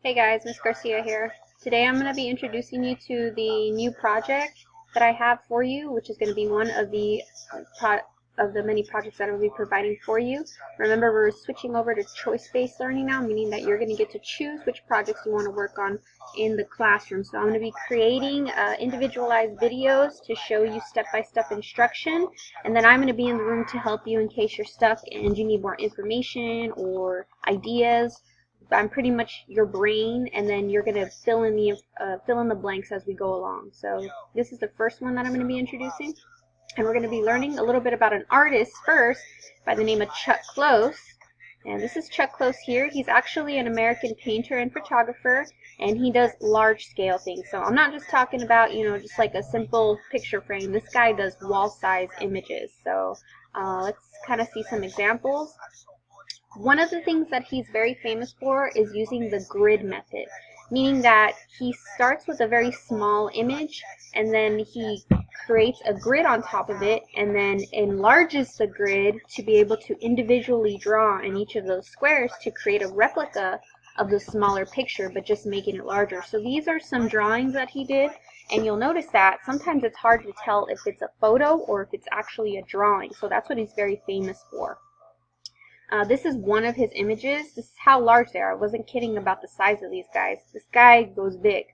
Hey guys, Miss Garcia here. Today I'm going to be introducing you to the new project that I have for you, which is going to be one of the many projects that I will be providing for you. Remember, we're switching over to choice-based learning now, meaning that you're going to get to choose which projects you want to work on in the classroom. So I'm going to be creating individualized videos to show you step-by-step instruction, and then I'm going to be in the room to help you in case you're stuck and you need more information or ideas. I'm pretty much your brain, and then you're going to fill in the blanks as we go along. So this is the first one that I'm going to be introducing, and we're going to be learning a little bit about an artist first by the name of Chuck Close. And this is Chuck Close here. He's actually an American painter and photographer, and he does large scale things. So I'm not just talking about, just like a simple picture frame. This guy does wall size images. So let's kind of see some examples. One of the things that he's very famous for is using the grid method, meaning that he starts with a very small image and then he creates a grid on top of it and then enlarges the grid to be able to individually draw in each of those squares to create a replica of the smaller picture, but just making it larger. So these are some drawings that he did, and you'll notice that sometimes it's hard to tell if it's a photo or if it's actually a drawing. So that's what he's very famous for. This is one of his images. This is how large they are. I wasn't kidding about the size of these guys. This guy goes big.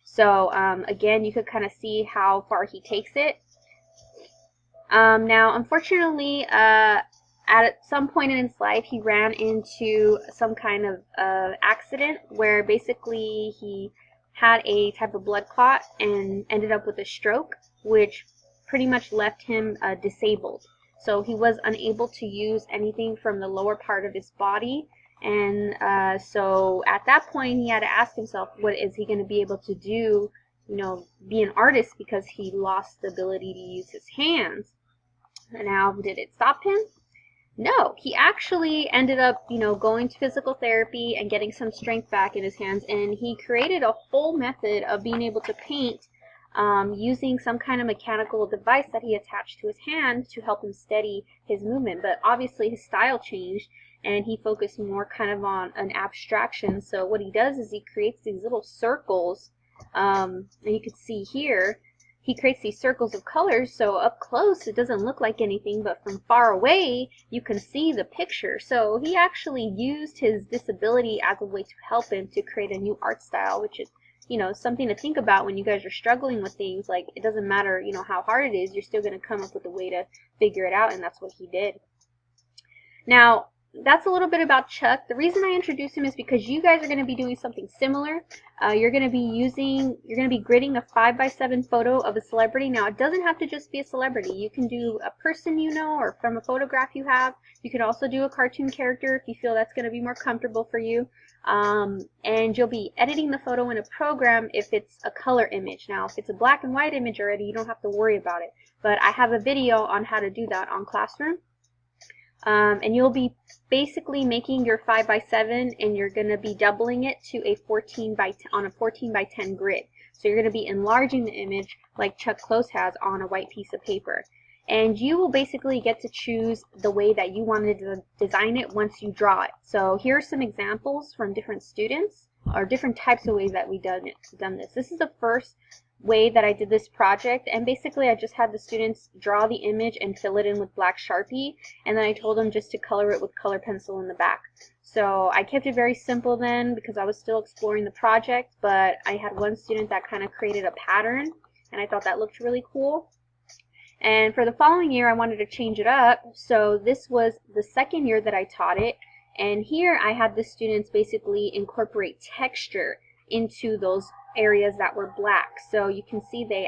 So again, you could kind of see how far he takes it. Now, unfortunately, at some point in his life, he ran into some kind of accident where basically he had a type of blood clot and ended up with a stroke, which pretty much left him disabled. So he was unable to use anything from the lower part of his body, and so at that point he had to ask himself, what is he going to be able to do, be an artist, because he lost the ability to use his hands. And now, did it stop him? No, he actually ended up, going to physical therapy and getting some strength back in his hands, and he created a whole method of being able to paint using some kind of mechanical device that he attached to his hand to help him steady his movement. But obviously his style changed and he focused more kind of on an abstraction. So what he does is he creates these little circles, and you can see here he creates these circles of colors, so up close it doesn't look like anything, but from far away you can see the picture. So he actually used his disability as a way to help him to create a new art style, which is something to think about when you guys are struggling with things. Like, it doesn't matter, how hard it is, you're still going to come up with a way to figure it out, and that's what he did. Now, that's a little bit about Chuck. The reason I introduced him is because you guys are going to be doing something similar. You're going to be gridding a 5x7 photo of a celebrity. Now, it doesn't have to just be a celebrity. You can do a person or from a photograph you have. You can also do a cartoon character if you feel that's going to be more comfortable for you. And you'll be editing the photo in a program if it's a color image. Now, if it's a black and white image already, you don't have to worry about it. But I have a video on how to do that on Classroom. And you'll be basically making your 5x7, and you're going to be doubling it to a 14x10 grid. So you're going to be enlarging the image like Chuck Close has on a white piece of paper. And you will basically get to choose the way that you want to design it once you draw it. So here are some examples from different students, or different types of ways that we've done this. This is the first way that I did this project, and basically I just had the students draw the image and fill it in with black Sharpie, and then I told them just to color it with color pencil in the back. So I kept it very simple then because I was still exploring the project, but I had one student that kind of created a pattern, and I thought that looked really cool. And for the following year, I wanted to change it up, so this was the second year that I taught it, and here I had the students basically incorporate texture into those areas that were black. So you can see they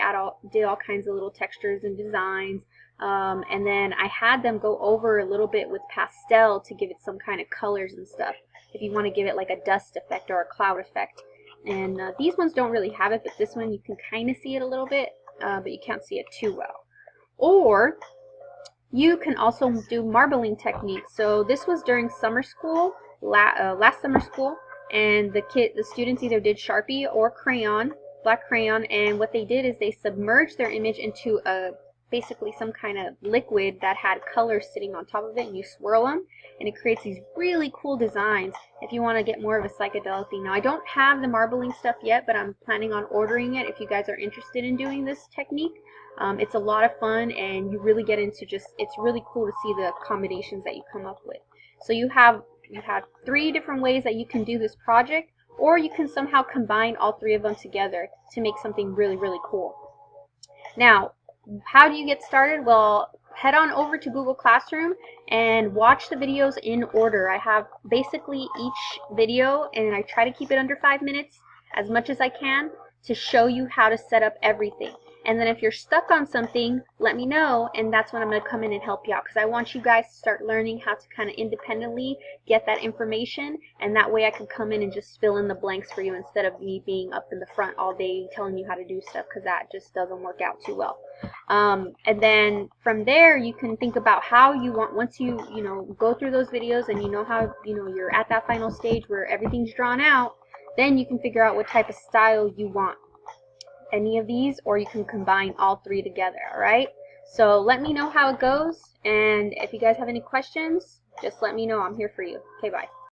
did all kinds of little textures and designs, and then I had them go over a little bit with pastel to give it some kind of colors and stuff, if you want to give it like a dust effect or a cloud effect. And these ones don't really have it, but this one you can kind of see it a little bit, but you can't see it too well. Or you can also do marbling techniques. So this was during summer school, last summer school, and the students either did Sharpie or crayon, black crayon, and what they did is they submerged their image into basically some kind of liquid that had colors sitting on top of it, and you swirl them, and it creates these really cool designs if you want to get more of a psychedelic thing. Now, I don't have the marbling stuff yet, but I'm planning on ordering it if you guys are interested in doing this technique. It's a lot of fun, and you really get into it's really cool to see the combinations that you come up with. So you have 3 different ways that you can do this project, or you can somehow combine all 3 of them together to make something really, really cool. Now, how do you get started? Well, head on over to Google Classroom and watch the videos in order. I have basically each video, and I try to keep it under 5 minutes as much as I can to show you how to set up everything. And then if you're stuck on something, let me know, and that's when I'm going to come in and help you out, because I want you guys to start learning how to kind of independently get that information, and that way I can come in and just fill in the blanks for you instead of me being up in the front all day telling you how to do stuff, because that just doesn't work out too well. And then from there you can think about how you want, once you go through those videos and you know how you're at that final stage where everything's drawn out, then you can figure out what type of style you want. Any of these, or you can combine all 3 together. Alright, so let me know how it goes, and if you guys have any questions, just let me know. I'm here for you. Okay, bye.